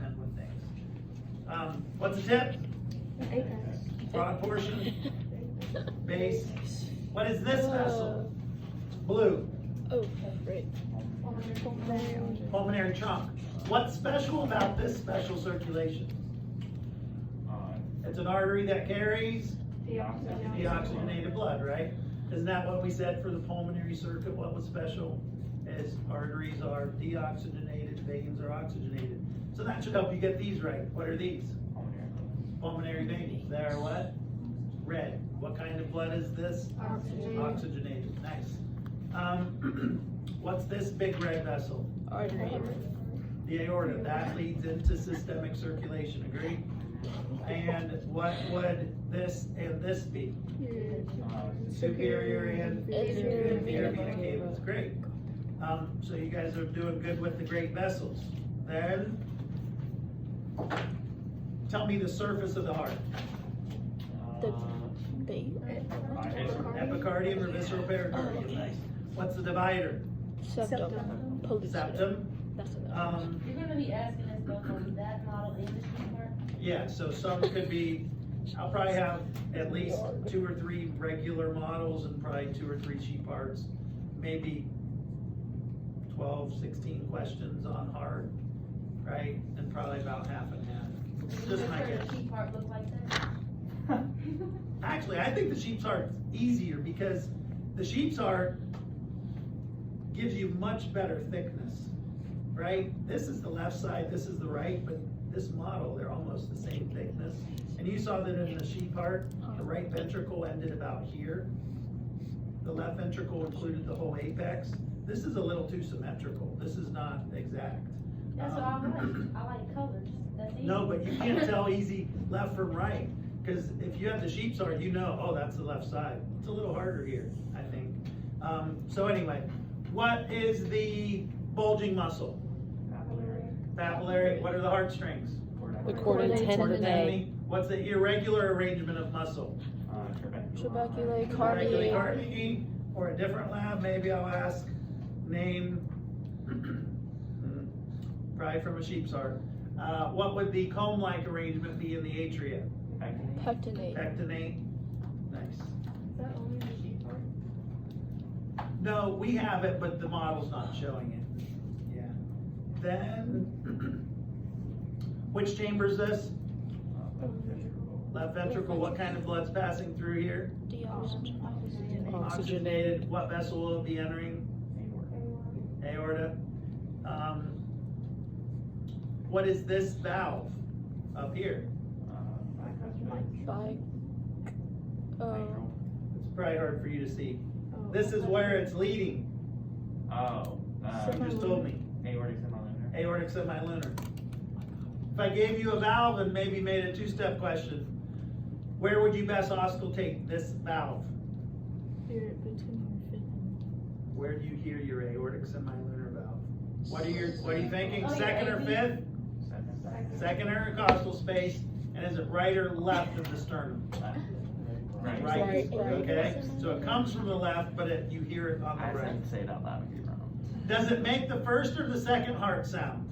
experiment with things. What's the tip? Apex. Broad portion. Base. What is this vessel? Blue. Oh, right. Pulmonary trunk. What's special about this special circulation? It's an artery that carries deoxygenated blood, right? Isn't that what we said for the pulmonary circuit? What was special is arteries are deoxygenated, veins are oxygenated. So that should help you get these right. What are these? Pulmonary veins. They are what? Red. What kind of blood is this? Oxygenated. Oxygenated. Nice. What's this big red vessel? Artery. The aorta. That leads into systemic circulation. Agree? And what would this and this be? Superior and inferior vena caves. Great. So you guys are doing good with the great vessels. Then, tell me the surface of the heart. The base. Epicardium or visceral pericardium. Nice. What's the divider? Septum. Septum. That's it. You're gonna be asking us though from that model in the sheet part? Yeah, so some could be, I'll probably have at least 2 or 3 regular models and probably 2 or 3 sheet parts. Maybe 12, 16 questions on heart, right? And probably about half and half. Just my guess. The sheet part look like that? Actually, I think the sheep's heart's easier because the sheep's heart gives you much better thickness, right? This is the left side, this is the right, but this model, they're almost the same thickness. And you saw that in the sheep heart, the right ventricle ended about here. The left ventricle included the whole apex. This is a little too symmetrical. This is not exact. That's what I like. I like colors. That's easy. No, but you can't tell easy left from right. Because if you have the sheep's heart, you know, oh, that's the left side. It's a little harder here, I think. So anyway, what is the bulging muscle? Papillary. What are the heartstrings? The chord Tendon. What's the irregular arrangement of muscle? Trabecular Regularly cardiac. Carnegie, or a different lab, maybe I'll ask, name, probably from a sheep's heart. What would the comb-like arrangement be in the atria? Pectinate. Pectinate. Nice. Is that only the sheet part? No, we have it, but the model's not showing it. Yeah. Then, which chamber is this? Left ventricle. What kind of blood's passing through here? Deoxygenated. Oxygenated. What vessel will it be entering? Aorta. What is this valve up here? By. It's probably hard for you to see. This is where it's leading. You just told me. Aortic semilunar. Aortic semilunar. If I gave you a valve and maybe made a 2-step question, where would you best auscultate this valve? Where do you hear your aortic semilunar valve? What are you thinking? Oh, Second or fifth? Second intercostal space, and is it right or left of the sternum? Right. Right. Okay. So it comes from the left, but you hear it on I the right. have to say it out loud if you're wrong. Does it make the first or the second heart sound?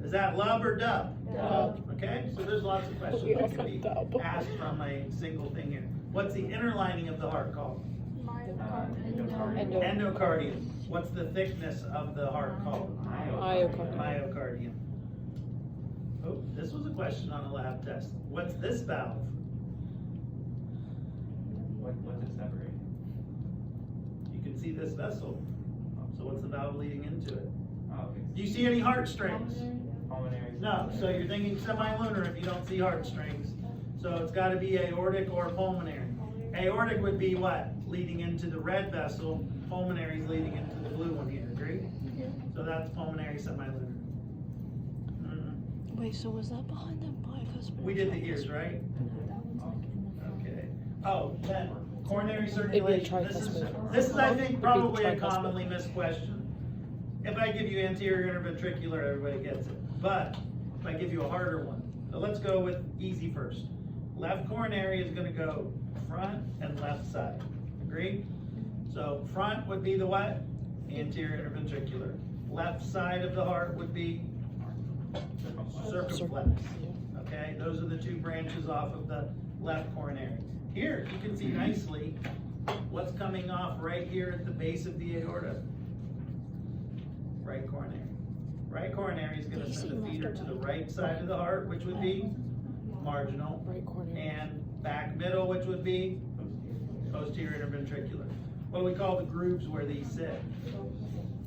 Is that lub or dub? Dub. Okay, so there's lots of questions that can be asked from a single thing here. What's the inner lining of the heart called? Endocardium. Endocardium. What's the thickness of the heart called? Myocardium. Myocardium. Oh, this was a question on a lab test. What's this valve? What's it separating? You can see this vessel. So what's the valve leading into it? Oh, okay. Do you see any heartstrings? Pulmonary. No, so you're thinking semilunar if you don't see heartstrings. So it's got to be aortic or pulmonary. Aortic would be what? Leading into the red vessel. Pulmonary is leading into the blue one here, agree? So that's pulmonary semilunar. Wait, so was that behind the bicuspid? We did the ears, right? Okay. Oh, then coronary It'd circulation. be tricuspid. This is, I think, probably a tricuspid. commonly missed question. If I give you anterior interventricular, everybody gets it. But if I give you a harder one, so let's go with easy first. Left coronary is going to go front and left side. Agree? So front would be the what? Anterior interventricular. Left side of the heart would be circumflex. Okay, those are the two branches off of the left coronary. Here, you can see nicely what's coming off right here at the base of the aorta. Right coronary. Right coronary is gonna send the feeder to the right side of the heart, which would be marginal, Right corner. and back middle, which would be posterior interventricular. What do we call the grooves where these sit?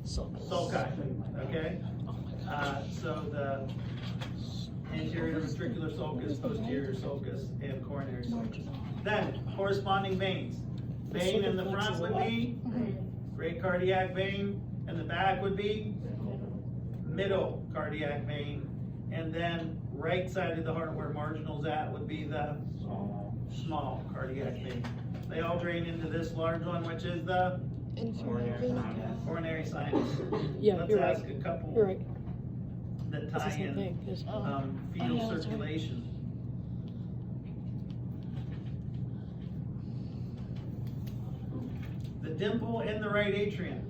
Sulci, okay? So the anterior ventricular sulcus, posterior sulcus, and coronary sulcus. Then, corresponding veins. Vein in the front would be great cardiac vein, and the back would be middle cardiac vein. And then, right side of the heart where marginal's at would be the small cardiac vein. They all drain into this large one, which is the Inferior vena cava. coronary sinus. Yeah, Let's you're ask right. a couple You're right. that It's the tie same in thing. It's- fetal yeah, that's right. circulation. The dimple in the right atrium,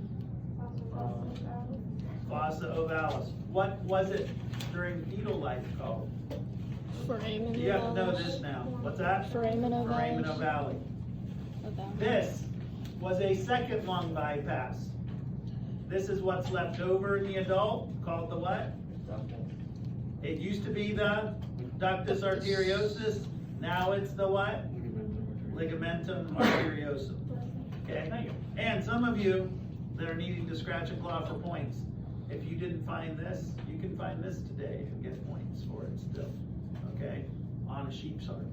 fossa ovalis. What was it during fetal life called? Foramen You have to know ovalis. this now. What's that? Foramen Foramen ovalis. ovale. Ovalis. This was a second lung bypass. This is what's left over in the adult, called the what? It used to be the ductus arteriosus, now it's the what? Ligamentum arteriosum. Okay? And some of you that are needing to scratch and claw for points, if you didn't find this, you can find this today and get points for it still. Okay? On a sheep's heart,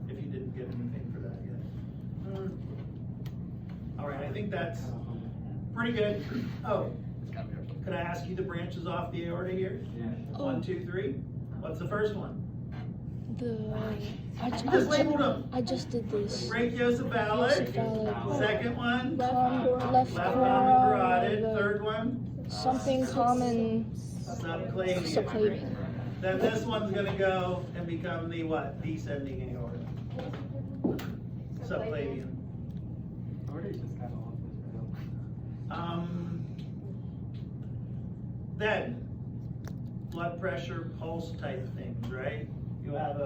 if you didn't get anything for that yet. All right, I think that's pretty good. Oh, could I ask you the branches off the aorta here? Oh. 1, 2, 3. What's the first one? I Just labeled them. I just did this. Brachiocephalic. Brachiocephalic. Second one, Left left common carotid. Third one, Something common. subclavian. Subclavian. Then this one's gonna go and become the what? Descending aorta. Subclavian. Then, blood pressure, pulse type things, right? You have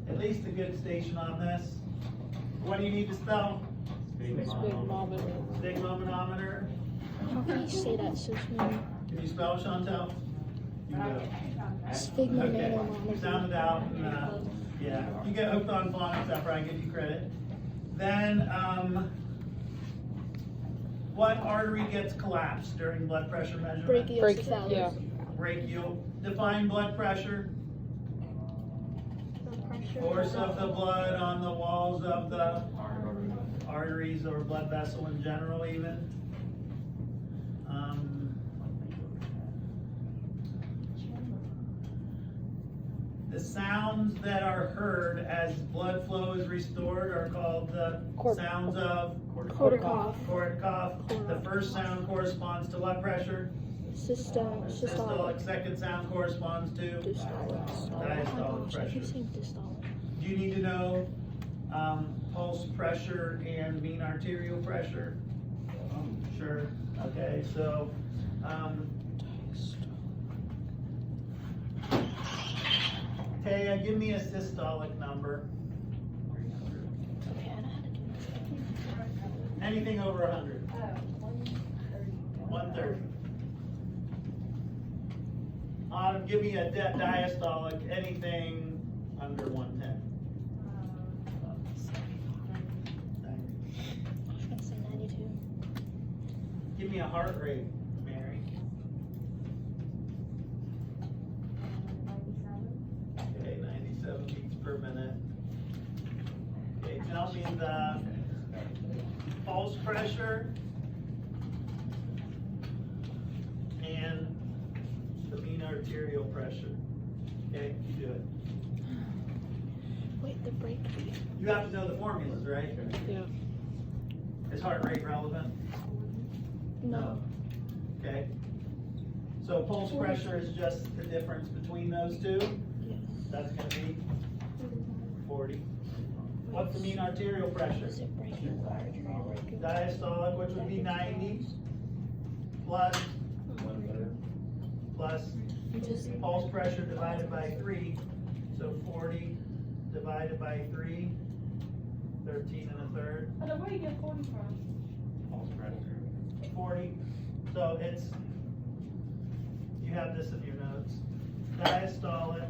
at least a good station on this. What do you need to spell? Sphygmometer. Sphygmomanometer. How can you say that so smooth? Can you spell, Chantel? You will. Okay, you Sphygmomanometer. sound it out, and, yeah, you get hooked on phonics, I'll probably give you credit. Then, what artery gets collapsed during blood pressure measurement? Brachiocephalus. Yeah. Brachial. Define blood pressure. Force of the blood on the walls of the arteries or blood vessel in general even. The sounds that are heard as blood flow is restored are called the sounds of Korsakoff. Korsakoff. The first sound corresponds to blood pressure. Systolic. Systolic. Second sound corresponds to Dystolic. diastolic Oh my gosh, I pressure. keep saying dystolic. Do you need to know pulse pressure and mean arterial pressure? Sure. Okay, so Taya, give me a systolic number. Okay, I know how to do this. Anything over 100. 130. Autumn, give me a diastolic, anything under 110. I was gonna say 92. Give me a heart rate, Mary. Okay, 97 beats per minute. Okay, tell me the pulse pressure and the mean arterial pressure. Okay, you do it. Wait, the breakbeat. You have to know the formulas, right? Yeah. Is heart rate relevant? No. Okay. So pulse pressure is just the difference between those two. Yes. That's gonna be 40. What's the mean arterial pressure? Is it brachial artery or brachial? Diastolic, which would be 90, plus pulse pressure divided by 3, so 40 divided by 3, 13 1/3. But where do you get 40 from? Pulse pressure. 40, so it's, you have this in your notes, diastolic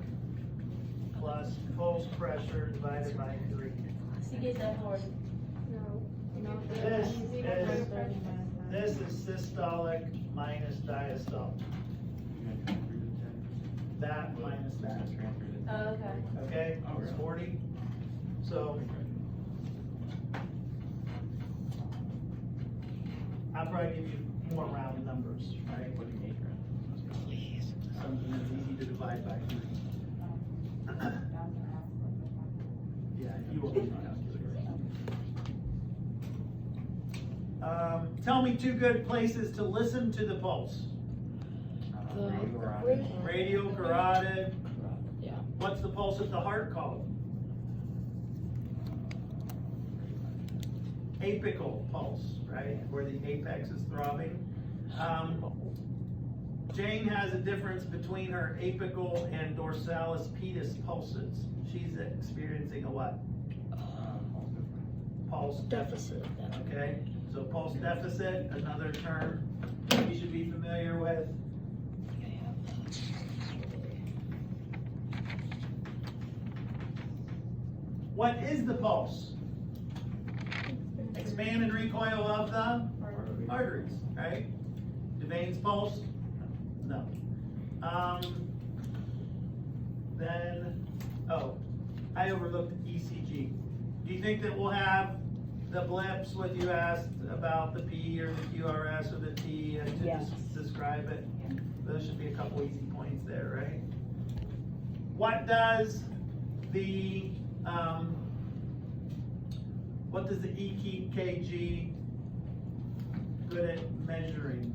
plus pulse pressure divided by 3. You get that 40. This is systolic minus diastolic, that minus that, Oh, okay. okay, it's 40, so I'll probably give you more round numbers, right? Something that's easy to divide by 3. Yeah, you will. Tell me 2 good places to listen to the pulse. Radial, carotid. Yeah. What's the pulse of the heart called? Apical pulse, right? Where the apex is throbbing. Jane has a difference between her apical and dorsalis pedis pulses. She's experiencing a what? Pulse deficit. Okay, so pulse deficit, another term you should be familiar with. What is the pulse? Expand and recoil of the arteries, right? Do veins pulse? No. Then, I overlooked ECG. Do you think that we'll have the blips what you asked about the P or the QRS or the T and to Yes. describe it? Those should be a couple easy points there, right? What does the EKG good at measuring?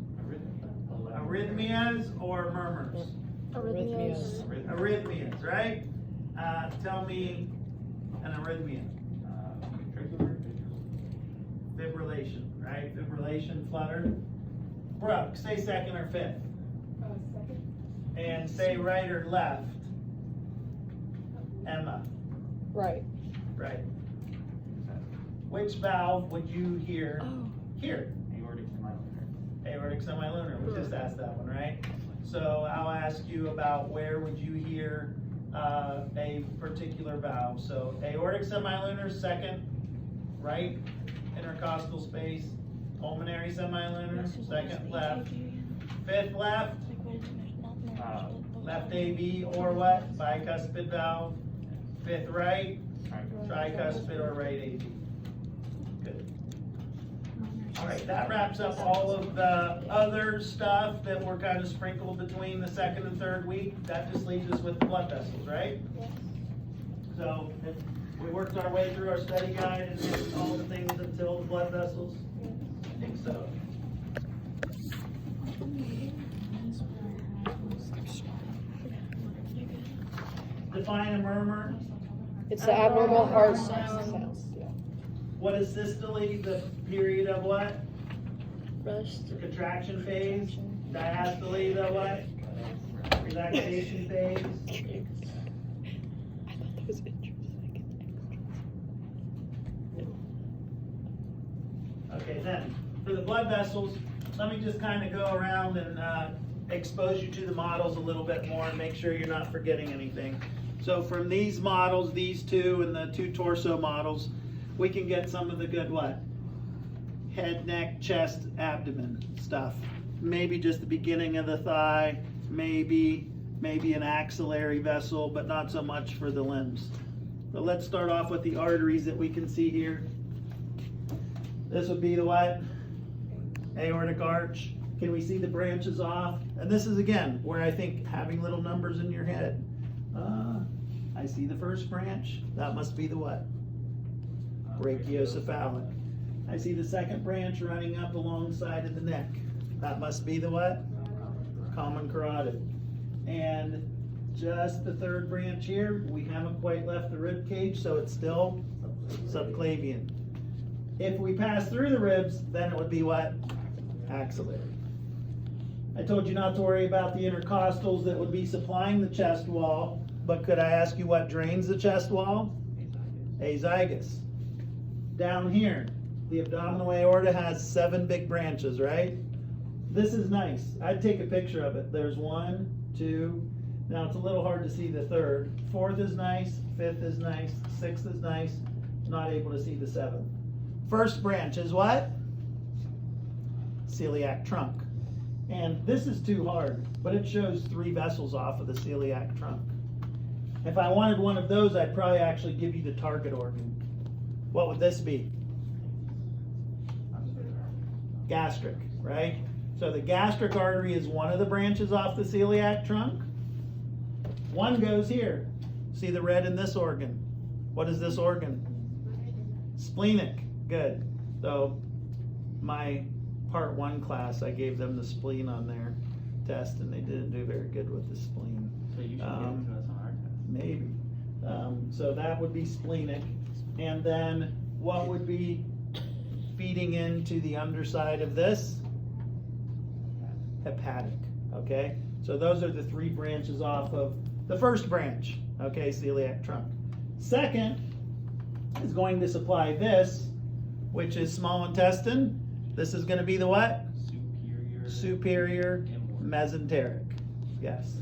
Arrhythmias or murmurs? Arrhythmias. Arrhythmias, right? Tell me an arrhythmia. Fibrillation, right? Fibrillation, flutter. Brooke, say second or fifth. Second. And say right or left. Emma, Right. right. Which valve would you hear here? Aortic semilunar, we just asked that one, right? So I'll ask you about where would you hear a particular valve. So aortic semilunar, second, right intercostal space. Pulmonary semilunar, second left. Fifth left, left AV or what? Bicuspid valve. Fifth right, tricuspid or right AV. Good. All right, that wraps up all of the other stuff that were kind of sprinkled between the 2nd and 3rd week. That just leaves us with the blood vessels, right? Yes. So we worked our way through our study guide and did all the things until the blood vessels. I think so. Define a murmur. It's the abnormal heart sounds. Yeah. What is systole? The period of what? Rest. The contraction phase. Diastole, the what? Relaxation phase. I thought that was interesting. Okay, then, for the blood vessels, let me just kind of go around and expose you to the models a little bit more and make sure you're not forgetting anything. So from these models, these 2 and the 2 torso models, we can get some of the good what? Head, neck, chest, abdomen stuff. Maybe just the beginning of the thigh, maybe an axillary vessel, but not so much for the limbs. So let's start off with the arteries that we can see here. This would be the what? Aortic arch. Can we see the branches off? And this is again where I think having little numbers in your head. I see the first branch. That must be the what? Brachiocephalic. I see the second branch running up alongside of the neck. That must be the what? Common carotid. And just the 3rd branch here, we haven't quite left the rib cage, so it's still subclavian. If we pass through the ribs, then it would be what? Axillary. I told you not to worry about the intercostals that would be supplying the chest wall, but could I ask you what drains the chest wall? Azygos. Down here, the abdominal aorta has 7 big branches, right? This is nice. I'd take a picture of it. There's 1, 2, now it's a little hard to see the 3rd. 4th is nice, 5th is nice, 6th is nice, not able to see the 7th. First branch is what? Celiac trunk. And this is too hard, but it shows 3 vessels off of the celiac trunk. If I wanted one of those, I'd probably actually give you the target organ. What would this be? Gastric, right? So the gastric artery is one of the branches off the celiac trunk. One goes here. See the red in this organ. What is this organ? Splenic. Good. So my part 1 class, I gave them the spleen on their test, and they didn't do very good with the spleen. So you should get it to us on our test. Maybe. So that would be splenic. And then what would be feeding into the underside of this? Hepatic. Okay? So those are the 3 branches off of the first branch. Okay, celiac trunk. Second is going to supply this, which is small intestine. This is going to be the what? Superior mesenteric. Yes.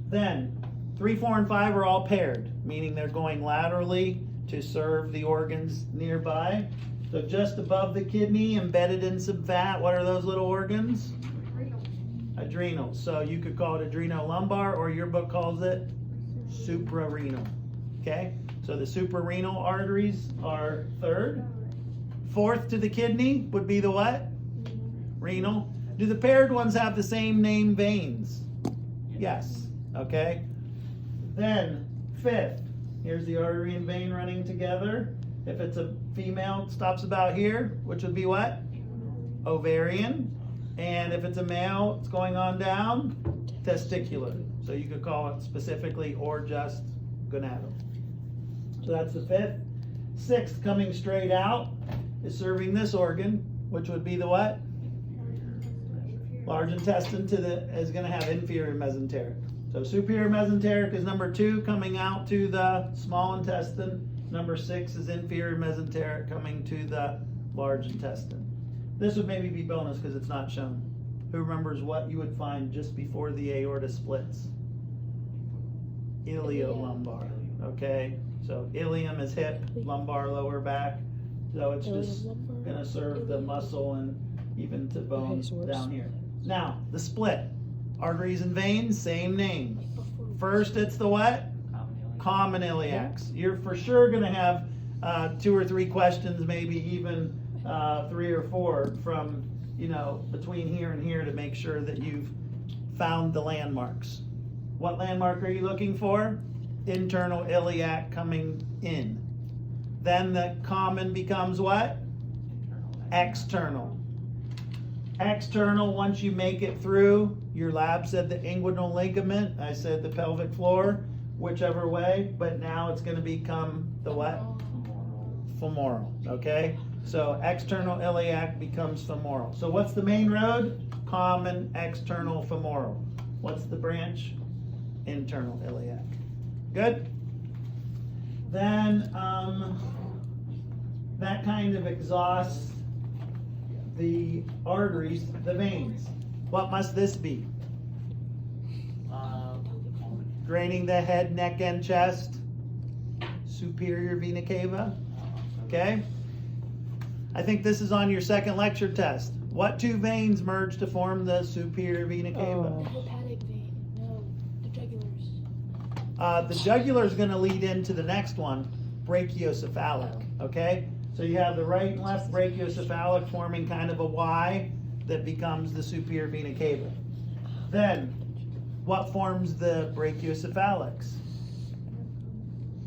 Then 3, 4, and 5 are all paired, meaning they're going laterally to serve the organs nearby. So just above the kidney, embedded in some fat, what are those little organs? Adrenals. So you could call it adrenolumbar, or your book calls it suprarenal. Okay? So the suprarenal arteries are 3rd. 4th to the kidney would be the what? Renal. Do the paired ones have the same name veins? Yes. Okay. Then 5th, here's the artery and vein running together. If it's a female, it stops about here, which would be what? Ovarian. And if it's a male, it's going on down, testicular. So you could call it specifically or just gonadal. So that's the 5th. 6th, coming straight out, is serving this organ, which would be the what? Large intestine is going to have inferior mesenteric. So superior mesenteric is number 2, coming out to the small intestine. Number 6 is inferior mesenteric, coming to the large intestine. This would maybe be bonus because it's not shown. Who remembers what you would find just before the aorta splits? Iliolumbar. Okay, so ilium is hip, lumbar lower back. So it's just going to serve the muscle and even to bone down here. Now, the split. Arteries and veins, same name. First, it's the what? Common iliacs. You're for sure going to have 2 or 3 questions, maybe even 3 or 4 from, between here and here to make sure that you've found the landmarks. What landmark are you looking for? Internal iliac coming in. Then the common becomes what? External. External, once you make it through, your lab said the inguinal ligament, I said the pelvic floor, whichever way, but now it's going to become the what? Femoral, okay? So external iliac becomes femoral. So what's the main road? Common, external, femoral. What's the branch? Internal iliac. Good? Then that kind of exhausts the arteries, the veins. What must this be? Draining the head, neck, and chest. Superior vena cava. Okay? I think this is on your second lecture test. What 2 veins merge to form the superior vena cava? Hepatic vein. No, the jugulars. The jugular is going to lead into the next one, brachiocephalic. Okay? So you have the right and left brachiocephalic forming kind of a Y that becomes the superior vena cava. Then, what forms the brachiocephalics?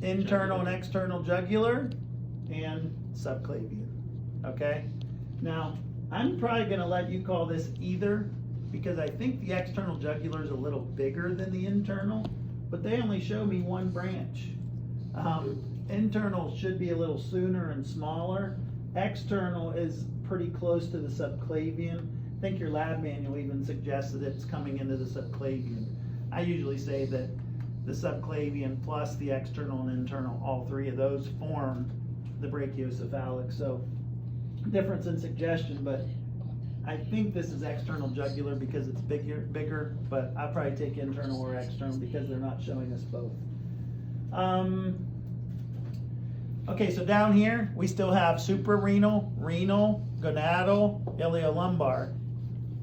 Internal and external jugular and subclavian. Okay? Now, I'm probably going to let you call this either because I think the external jugular is a little bigger than the internal, but they only show me 1 branch. Internal should be a little sooner and smaller. External is pretty close to the subclavian. think your lab manual even suggests that it's coming into the subclavian. I usually say that the subclavian plus the external and internal, all three of those form the brachiocephalic. So difference in suggestion, but I think this is external jugular because it's bigger, but I'll probably take internal or external because they're not showing us both. Okay, so down here, we still have suprarenal, renal, gonadal, iliolumbar.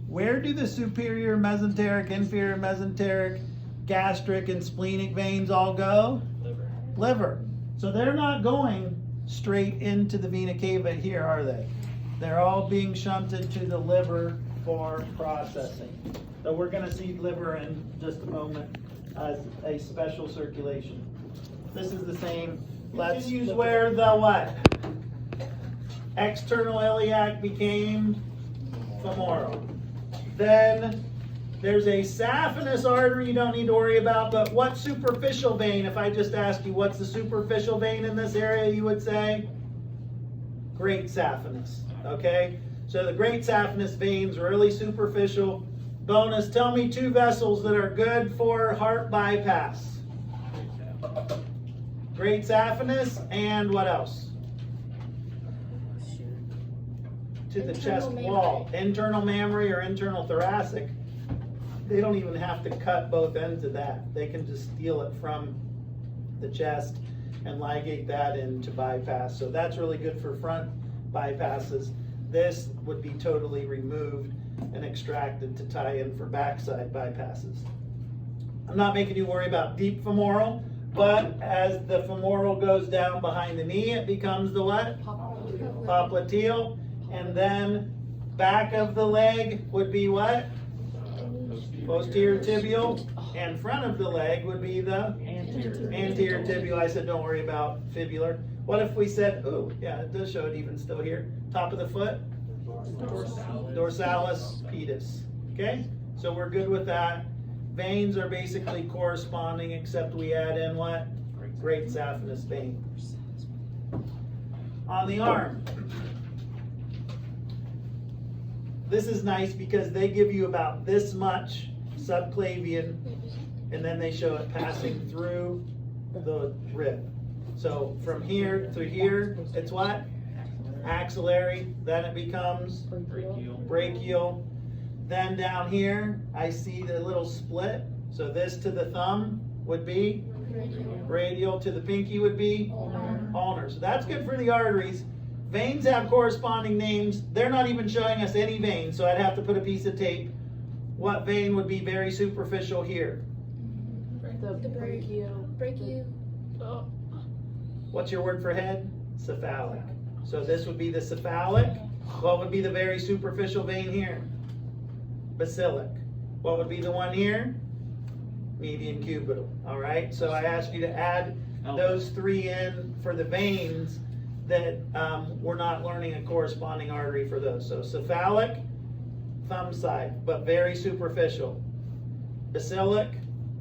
Where do the superior mesenteric, inferior mesenteric, gastric, and splenic veins all go? Liver. So they're not going straight into the vena cava here, are they? They're all being shunted to the liver for processing. So we're gonna see liver in just a moment as a special circulation. This is the same. Let's use where the what? External iliac became femoral. Then there's a saphenous artery you don't need to worry about, but what superficial vein? If I just ask you what's the superficial vein in this area, you would say? Great saphenous, okay? So the great saphenous veins are really superficial. Bonus, tell me two vessels that are good for heart bypass. Great saphenous and what else? To the chest wall. Internal mammary or internal thoracic. They don't even have to cut both ends of that. They can just steal it from the chest and ligate that into bypass. So that's really good for front bypasses. This would be totally removed and extracted to tie in for backside bypasses. I'm not making you worry about deep femoral, but as the femoral goes down behind the knee, it becomes the what? Popliteal. And then back of the leg would be what? Posterior tibial. And front of the leg would be the anterior tibial. I said don't worry about fibular. What if we said, ooh, yeah, it does show it even still here. Top of the foot? Dorsalis pedis. Okay? So we're good with that. Veins are basically corresponding, except we add in what? Great saphenous vein. On the arm. This is nice because they give you about this much subclavian, and then they show it passing through the rib. So from here to here, it's what? Axillary. Then it becomes brachial. Then down here, I see the little split. So this to the thumb would be radial, to the pinky would be ulnar. So that's good for the arteries. Veins have corresponding names. They're not even showing us any veins, so I'd have to put a piece of tape. What vein would be very superficial here? The brachial. What's your word for head? Cephalic. So this would be the cephalic. What would be the very superficial vein here? Basilic. What would be the one here? Median cubital. All right, so I asked you to add those three in for the veins that we're not learning a corresponding artery for those. So cephalic, thumb side, but very superficial. Basilic,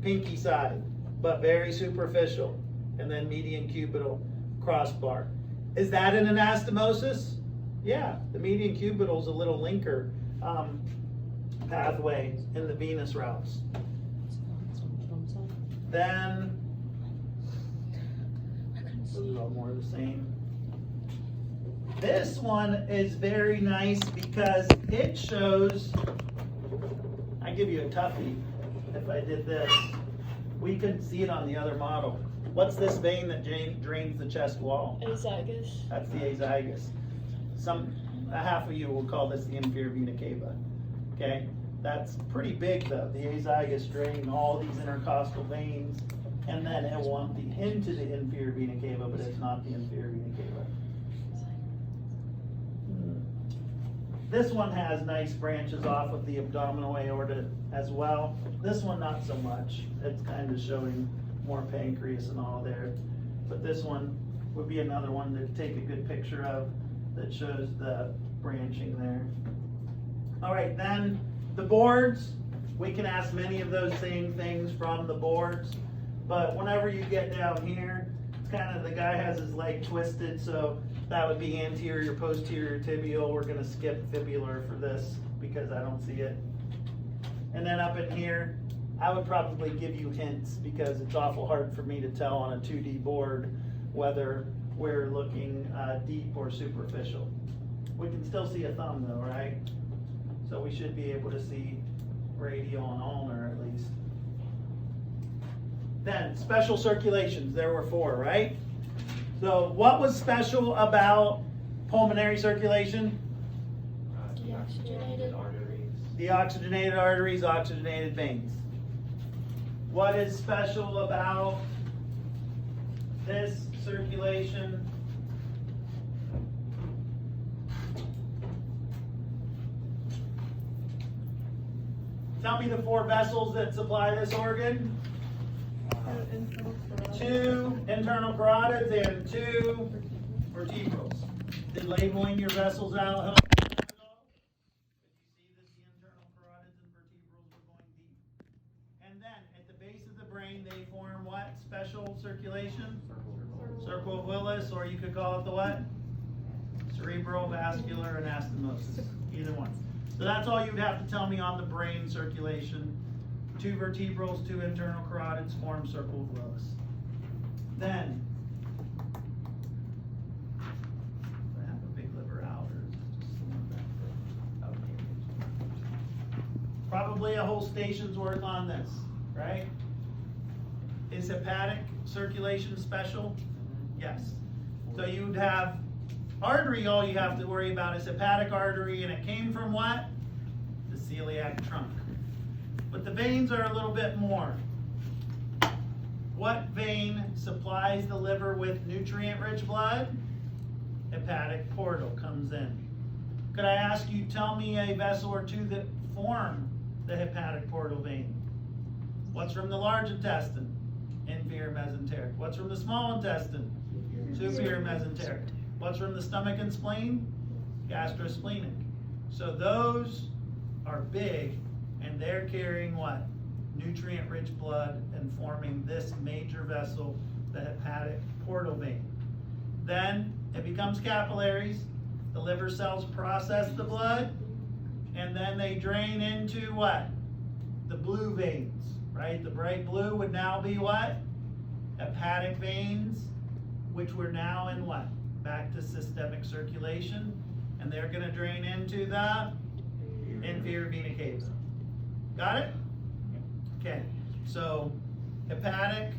pinky side, but very superficial. And then median cubital, crossbar. Is that an anastomosis? Yeah, the median cubital is a little linker pathway in the venous routes. Then, those are all more the same. This one is very nice because it shows, I give you a toughie if I did this. We couldn't see it on the other model. What's this vein that drains the chest wall? Azygos. That's the azygos. Half of you will call this the inferior vena cava. Okay, that's pretty big though. The azygos drain all these intercostal veins, and then it will empty into the inferior vena cava, but it's not the inferior vena cava. This one has nice branches off of the abdominal aorta as well. This one not so much. It's kind of showing more pancreas and all there. But this one would be another one to take a good picture of that shows the branching there. All right, then the boards. We can ask many of those same things from the boards. But whenever you get down here, it's kind of the guy has his leg twisted, so that would be anterior, posterior tibial. We're going to skip fibular for this because I don't see it. And then up in here, I would probably give you hints because it's awful hard for me to tell on a 2D board whether we're looking deep or superficial. We can still see a thumb though, right? So we should be able to see radial and ulnar at least. Then, special circulations, there were 4, right? So what was special about pulmonary circulation? Deoxygenated arteries. The oxygenated arteries, oxygenated veins. What is special about this circulation? Tell me the 4 vessels that supply this organ. 2 internal carotids and 2 vertebrals. Did labeling your vessels out help you at all? Did you see that the internal carotids and vertebrals were going deep? And then at the base of the brain, they form what? Special circulation? Circle of Willis, or you could call it the what? Cerebrovascular anastomosis. Either one. So that's all you'd have to tell me on the brain circulation. 2 vertebrals, 2 internal carotids form circle of Willis. Then, do I have a big liver out, or is it just the one back there? Okay. Probably a whole station's worth on this, right? Is hepatic circulation special? Yes. So you'd have artery, all you have to worry about is hepatic artery, and it came from what? The celiac trunk. But the veins are a little bit more. What vein supplies the liver with nutrient-rich blood? Hepatic portal comes in. Could I ask you, tell me a vessel or 2 that form the hepatic portal vein? What's from the large intestine? Inferior mesenteric. What's from the small intestine? Superior mesenteric. What's from the stomach and spleen? Gastrosplenic. So those are big, and they're carrying what? Nutrient-rich blood and forming this major vessel, the hepatic portal vein. Then it becomes capillaries. The liver cells process the blood, and then they drain into what? The blue veins, right? The bright blue would now be what? Hepatic veins, which we're now in what? Back to systemic circulation, and they're going to drain into the inferior vena cava. Got it? Okay, so hepatic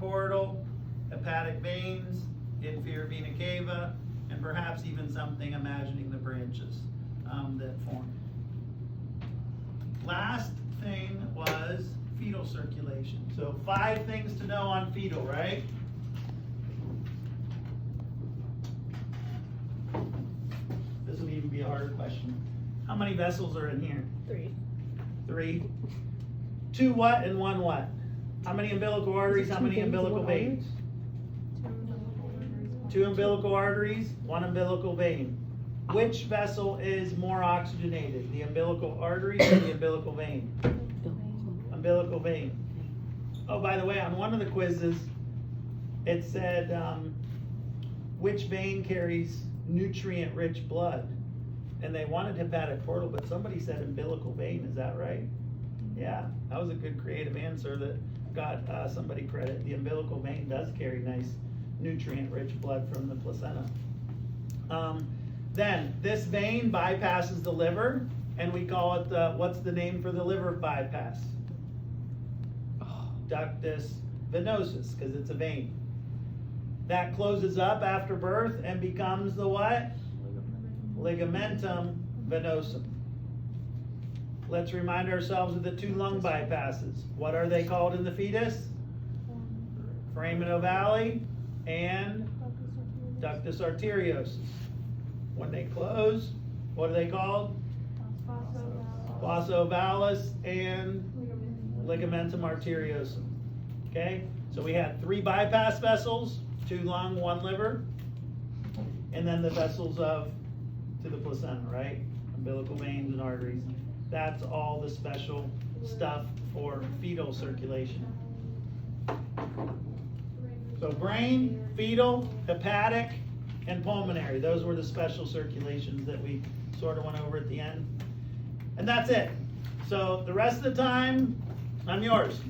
portal, hepatic veins, inferior vena cava, and perhaps even something imagining the branches that form. Last thing was fetal circulation. So 5 things to know on fetal, right? This would even be a harder question. How many vessels are in here? 3. 3. 2 what and 1 what? How many umbilical arteries, how many umbilical veins? 2 umbilical arteries, 1 umbilical vein. Which vessel is more oxygenated, the umbilical artery or the umbilical vein? Umbilical vein. Oh, by the way, on one of the quizzes, it said, which vein carries nutrient-rich blood? And they wanted hepatic portal, but somebody said umbilical vein, is that right? Yeah, that was a good creative answer that got somebody credit. The umbilical vein does carry nice nutrient-rich blood from the placenta. Then, this vein bypasses the liver, and we call it, what's the name for the liver bypass? Ductus venosus, because it's a vein. That closes up after birth and becomes the what? Ligamentum venosum. Let's remind ourselves of the 2 lung bypasses. What are they called in the fetus? Foramen ovale and ductus arteriosus. When they close, what are they called? Fossa ovalis and ligamentum arteriosum. Okay, so we had 3 bypass vessels, 2 lung, 1 liver, and then the vessels to the placenta, right? Umbilical veins and arteries. That's all the special stuff for fetal circulation. So brain, fetal, hepatic, and pulmonary. Those were the special circulations that we sort of went over at the end. And that's it. So the rest of the time, I'm yours.